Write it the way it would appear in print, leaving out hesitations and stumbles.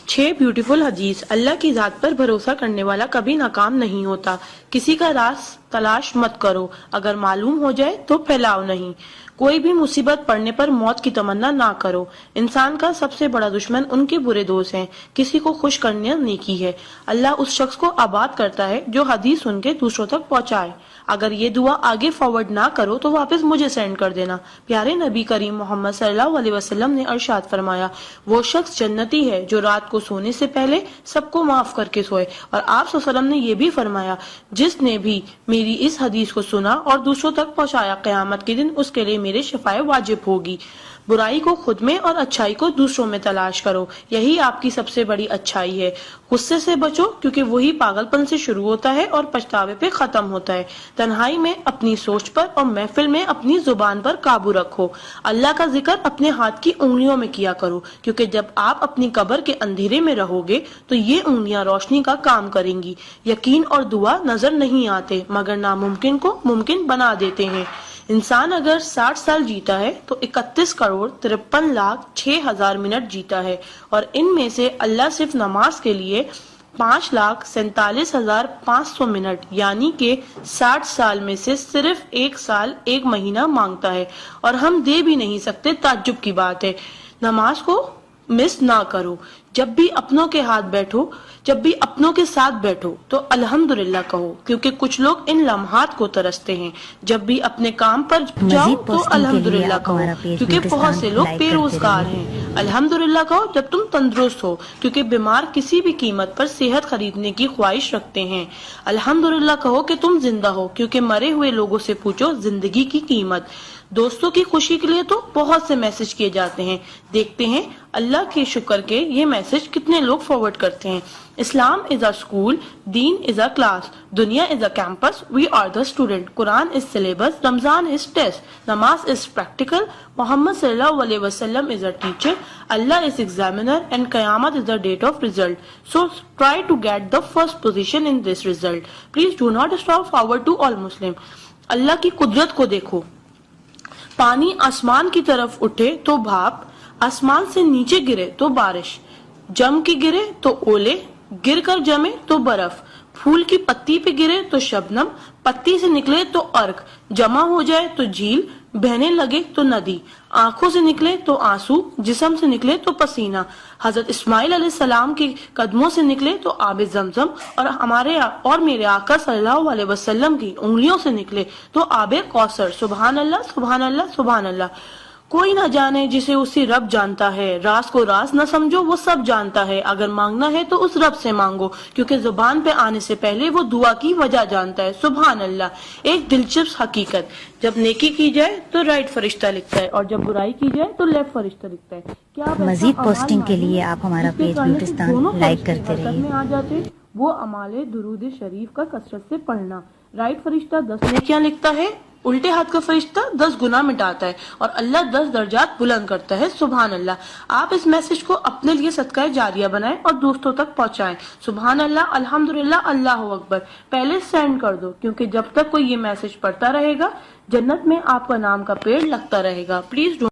6 beautiful हदीस। अल्लाह की जात पर भरोसा करने वाला कभी नाकाम नहीं होता। किसी का राज तलाश मत करो, अगर मालूम हो जाए तो फैलाओ नहीं। कोई भी मुसीबत पड़ने पर मौत की तमन्ना ना करो। इंसान का सबसे बड़ा दुश्मन उनके बुरे दोस्त हैं। किसी को खुश करना नेकी है। अल्लाह उस शख्स को आबाद करता है जो हदीस सुन के दूसरों तक पहुंचाए। अगर ये दुआ आगे फॉरवर्ड ना करो तो वापस मुझे सेंड कर देना। प्यारे नबी करीम मोहम्मद सल्लल्लाहु अलैहि वसल्लम ने इरशाद फरमाया, वो शख्स जन्नती है जो रात को सोने से पहले सबको माफ करके सोए। और आप सल्लल्लाहु अलैहि वसल्लम ने ये भी फरमाया, जिसने भी मेरी इस हदीस को सुना और दूसरों तक पहुंचाया, क़यामत के दिन उसके लिए मेरे शफाए वाजिब होगी। बुराई को खुद में और अच्छाई को दूसरों में तलाश करो, यही आपकी सबसे बड़ी अच्छाई है। गुस्से से बचो क्योंकि वही पागलपन से शुरू होता है और पछतावे पे खत्म होता है। तन्हाई में अपनी सोच पर और महफिल में अपनी जुबान पर काबू रखो। अल्लाह का जिक्र अपने हाथ की उंगलियों में किया करो, क्योंकि जब आप अपनी कब्र के अंधेरे में रहोगे तो ये उंगलियां रोशनी का काम करेंगी। यकीन और दुआ नजर नहीं आते मगर नामुमकिन को मुमकिन बना देते हैं। इंसान अगर 60 साल जीता है तो 31,53,06,000 मिनट जीता है, और इनमें से अल्लाह सिर्फ नमाज के लिए 5,47,500 मिनट यानी कि 60 साल में से सिर्फ 1 साल 1 महीना मांगता है, और हम दे भी नहीं सकते। ताज्जुब की बात है। नमाज को मिस ना करो। जब भी अपनों के साथ बैठो तो अल्हम्दुलिल्लाह कहो, क्योंकि कुछ लोग इन लम्हात को तरसते हैं। जब भी अपने काम पर जाओ तो अल्हम्दुलिल्लाह कहो, क्योंकि बहुत से लोग बेरोजगार हैं। अल्हम्दुलिल्लाह कहो जब तुम तंदुरुस्त हो, क्योंकि बीमार किसी भी कीमत पर सेहत खरीदने की ख्वाहिश रखते हैं। अल्हम्दुलिल्लाह कहो कि तुम जिंदा हो, क्योंकि मरे हुए लोगों से पूछो जिंदगी की कीमत। दोस्तों की खुशी के लिए तो बहुत से मैसेज किए जाते हैं। देखते हैं अल्लाह के शुक्र के ये मैसेज कितने लोग फॉरवर्ड करते हैं। Islam is a school, deen is a class, duniya is a campus, we are the student, Quran is syllabus, Ramzan is test, namaz is practical, Mohammad सल्लल्लाहु अलैहि वसल्लम is a teacher, Allah is examiner and qayamat is the date of result. So try to get the first position in this result. Please do not stop forward to all muslim. Allah की कुदरत को देखो। पानी आसमान की तरफ उठे तो भाप, आसमान से नीचे गिरे तो बारिश, जम के गिरे तो ओले, गिर कर जमे तो बर्फ, फूल की पत्ती पे गिरे तो शबनम, पत्ती से निकले तो अर्क, जमा हो जाए तो झील, बहने लगे तो नदी, आंखों से निकले तो आंसू, जिस्म से निकले तो पसीना, हजरत इस्माइल अलैहिस्सलाम के कदमों से निकले तो आबे जमजम, और मेरे आका सल्लल्लाहु अलैहि वसल्लम की उंगलियों से निकले तो आबे कौसर। सुभान अल्लाह, सुभान अल्लाह, सुभान अल्लाह। कोई ना जाने जिसे उसी रब जानता है। राज को राज न समझो, वो सब जानता है। अगर मांगना है तो उस रब से मांगो, क्योंकि जुबान पे आने से पहले वो दुआ की वजह जानता है। सुभान अल्लाह। एक दिलचस्प हकीकत, जब नेकी की जाए तो राइट फरिश्ता लिखता है, और जब बुराई की जाए तो लेफ्ट फरिश्ता लिखता है। क्या मजीद पोस्टिंग के लिए आप हमारा पेज ब्यूटिस्तान लाइक करते रहिए। आ जाते वो अमाले दुरूद शरीफ का कसरत से पढ़ना। राइट फरिश्ता 10 नेकियां लिखता है, उल्टे हाथ का फरिश्ता 10 गुनाह मिटाता है, और अल्लाह 10 दर्जात बुलंद करता है। सुभान अल्लाह। आप इस मैसेज को अपने लिए सदका जारिया बनाएं और दोस्तों तक पहुंचाएं। सुभान अल्लाह, अल्हम्दुलिल्लाह, अल्लाह अकबर। पहले सेंड कर दो, क्योंकि जब तक कोई ये मैसेज पढ़ता रहेगा जन्नत में आपका नाम का पेड़ लगता रहेगा। प्लीज